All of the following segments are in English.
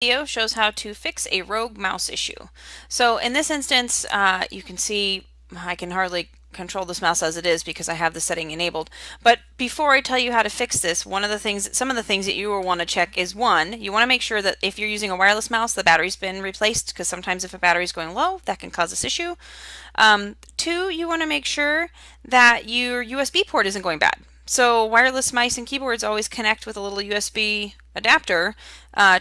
Video shows how to fix a rogue mouse issue. So in this instance, you can see I can hardly control this mouse as it is because I have the setting enabled. But before I tell you how to fix this, some of the things that you will want to check is one, you want to make sure that if you're using a wireless mouse, the battery's been replaced, because sometimes if a battery's going low, that can cause this issue. Two, you want to make sure that your USB port isn't going bad. So wireless mice and keyboards always connect with a little USB adapter.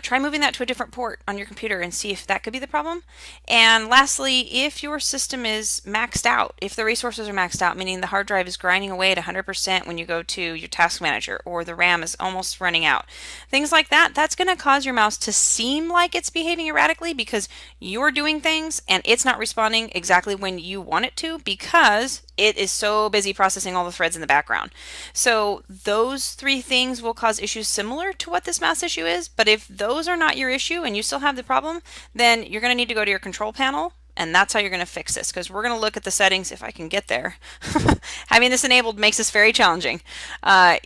Try moving that to a different port on your computer and see if that could be the problem. And lastly, if your system is maxed out, if the resources are maxed out, meaning the hard drive is grinding away at 100% when you go to your task manager, or the RAM is almost running out, things like that, that's going to cause your mouse to seem like it's behaving erratically because you're doing things and it's not responding exactly when you want it to because it is so busy processing all the threads in the background. So those three things will cause issues similar to what this mouse issue is, but if those are not your issue and you still have the problem, then you're going to need to go to your control panel, and that's how you're going to fix this, because we're going to look at the settings if I can get there. Having this enabled makes this very challenging.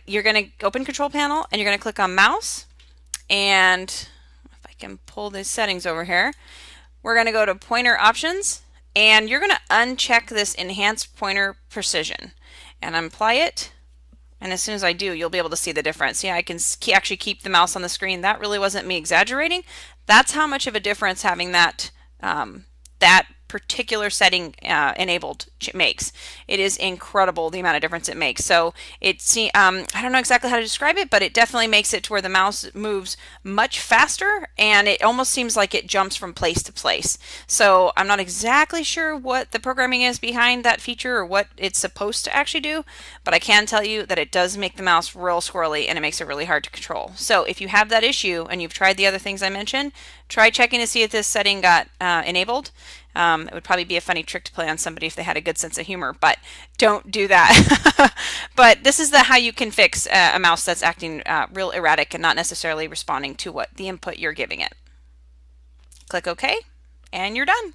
You're going to open control panel and you're going to click on mouse, and if I can pull these settings over here, we're going to go to pointer options, and you're going to uncheck this enhanced pointer precision and apply it. And as soon as I do, you'll be able to see the difference. Yeah, I can actually keep the mouse on the screen. That really wasn't me exaggerating. That's how much of a difference having that that particular setting enabled makes. It is incredible the amount of difference it makes. So I don't know exactly how to describe it, but it definitely makes it to where the mouse moves much faster, and it almost seems like it jumps from place to place. So I'm not exactly sure what the programming is behind that feature or what it's supposed to actually do, but I can tell you that it does make the mouse real squirrely and it makes it really hard to control. So if you have that issue and you've tried the other things I mentioned, try checking to see if this setting got enabled. It would probably be a funny trick to play on somebody if they had a good sense of humor, but don't do that. But this is how you can fix a mouse that's acting real erratic and not necessarily responding to what the input you're giving it. Click OK, and you're done.